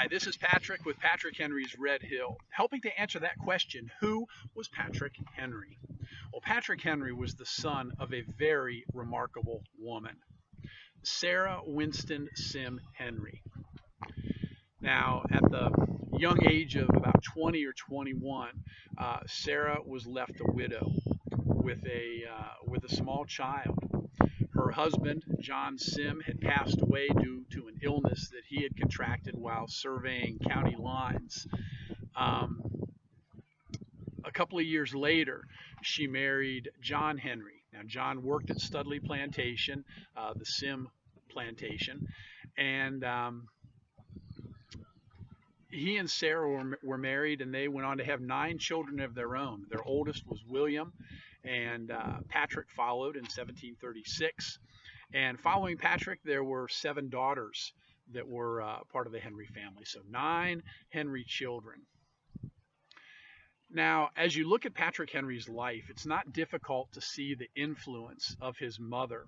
Hi, this is Patrick with Patrick Henry's Red Hill, helping to answer that question, who was Patrick Henry? Well, Patrick Henry was the son of a very remarkable woman, Sarah Winston Sim Henry. Now, at the young age of about 20 or 21, Sarah was left a widow with a small child. Her husband, John Sim, had passed away due to an illness that he had contracted while surveying county lines. Um, a couple of years later, she married John Henry. Now, John worked at Studley Plantation, the Sim plantation, and he and Sarah were married, and they went on to have 9 children of their own. Their oldest was William, and Patrick followed in 1736. And following Patrick, there were 7 daughters that were part of the Henry family. So 9 Henry children. Now, as you look at Patrick Henry's life, it's not difficult to see the influence of his mother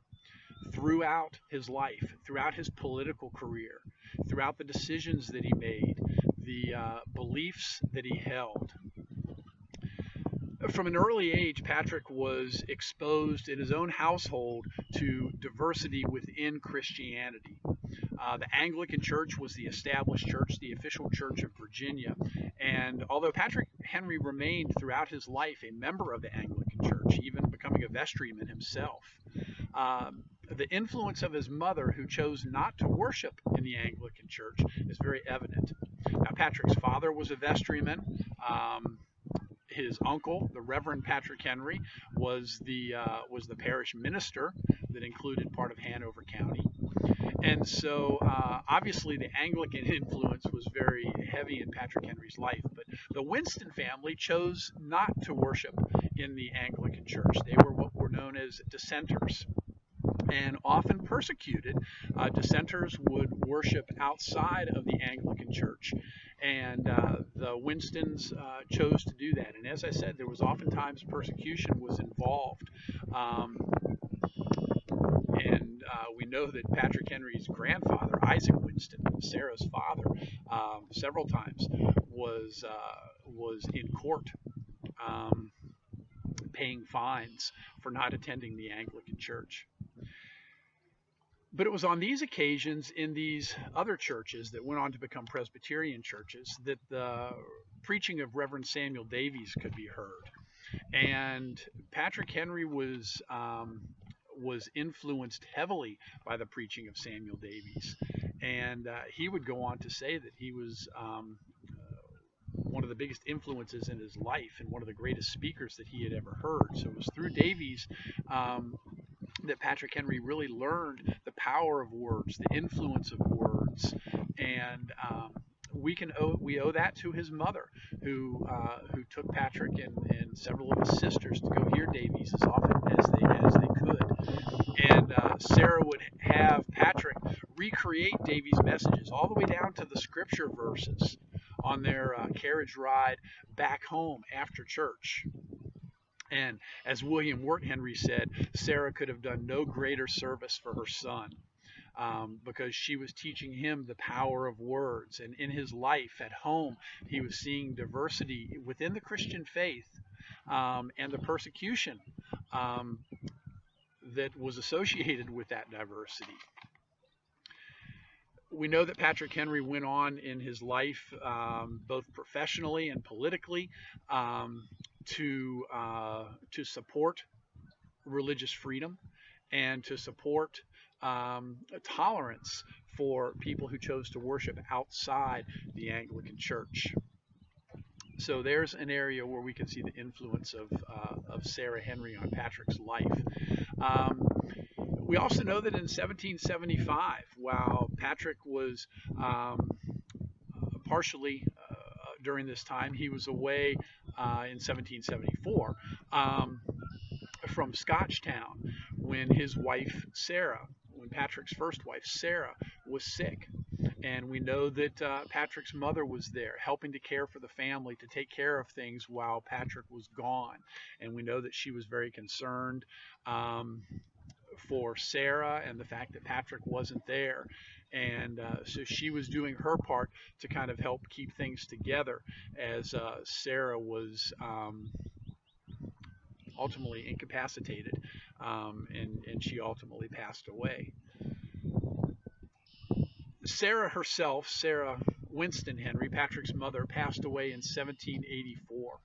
throughout his life, throughout his political career, throughout the decisions that he made, the beliefs that he held. From an early age, Patrick was exposed in his own household to diversity within Christianity. The Anglican Church was the established church, the official church of Virginia. And although Patrick Henry remained throughout his life a member of the Anglican Church, even becoming a vestryman himself, the influence of his mother, who chose not to worship in the Anglican Church, is very evident. Now, Patrick's father was a vestryman. His uncle, the Reverend Patrick Henry, was the parish minister that included part of Hanover County. And so obviously the Anglican influence was very heavy in Patrick Henry's life. But the Winston family chose not to worship in the Anglican Church. They were what were known as dissenters, and often persecuted. Dissenters would worship outside of the Anglican Church, and the Winstons chose to do that. And as I said, there was oftentimes persecution was involved. We know that Patrick Henry's grandfather, Isaac Winston, Sarah's father, several times was in court paying fines for not attending the Anglican Church. But it was on these occasions in these other churches that went on to become Presbyterian churches that the preaching of Reverend Samuel Davies could be heard. And Patrick Henry was influenced heavily by the preaching of Samuel Davies. And he would go on to say that he was one of the biggest influences in his life and one of the greatest speakers that he had ever heard. So it was through Davies that Patrick Henry really learned the power of words, the influence of words, and we owe that to his mother, who took Patrick and several of his sisters to go hear Davies as often as they could. And Sarah would have Patrick recreate Davies' messages all the way down to the scripture verses on their carriage ride back home after church. And as William Wirt Henry said, Sarah could have done no greater service for her son, because she was teaching him the power of words. And in his life at home, he was seeing diversity within the Christian faith, and the persecution that was associated with that diversity. We know that Patrick Henry went on in his life, both professionally and politically, to support religious freedom and to support tolerance for people who chose to worship outside the Anglican Church. So there's an area where we can see the influence of Sarah Henry on Patrick's life. We also know that in 1775, while Patrick was partially during this time, he was away in 1774 from Scotchtown when his wife Sarah, when Patrick's first wife Sarah, was sick. And we know that Patrick's mother was there helping to care for the family, to take care of things while Patrick was gone. And we know that she was very concerned for Sarah and the fact that Patrick wasn't there. And so she was doing her part to kind of help keep things together as Sarah was ultimately incapacitated, and she ultimately passed away. Sarah herself, Sarah Winston Henry, Patrick's mother, passed away in 1784.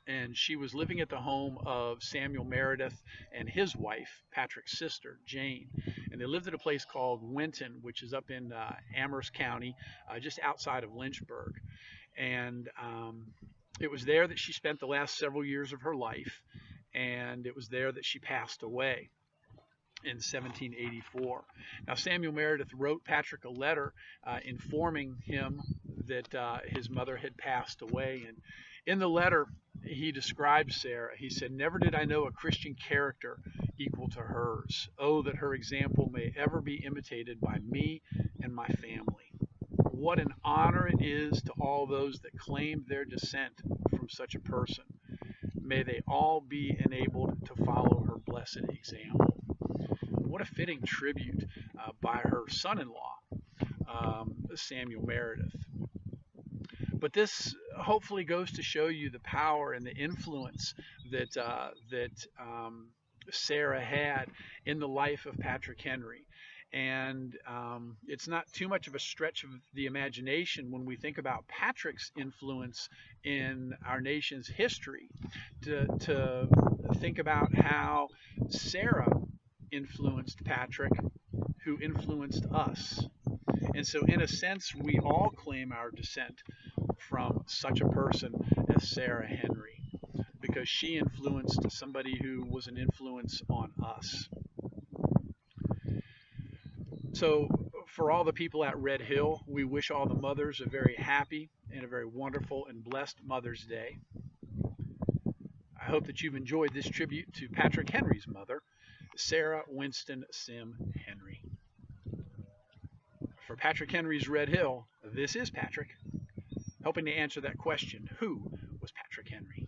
And she was living at the home of Samuel Meredith and his wife, Patrick's sister, Jane. And they lived at a place called Winton, which is up in Amherst County, just outside of Lynchburg. And it was there that she spent the last several years of her life, and it was there that she passed away in 1784. Now, Samuel Meredith wrote Patrick a letter informing him that his mother had passed away. And in the letter, he described Sarah. He said, "Never did I know a Christian character equal to hers. Oh, that her example may ever be imitated by me and my family. What an honor it is to all those that claim their descent from such a person. May they all be enabled to follow her blessed example." What a fitting tribute by her son-in-law, Samuel Meredith. But this hopefully goes to show you the power and the influence that Sarah had in the life of Patrick Henry. And it's not too much of a stretch of the imagination when we think about Patrick's influence in our nation's history to think about how Sarah influenced Patrick, who influenced us. And so, in a sense, we all claim our descent from such a person as Sarah Henry, because she influenced somebody who was an influence on us. So, for all the people at Red Hill, we wish all the mothers a very happy and a very wonderful and blessed Mother's Day. I hope that you've enjoyed this tribute to Patrick Henry's mother, Sarah Winston Sim Henry. For Patrick Henry's Red Hill, this is Patrick, helping to answer that question: who was Patrick Henry?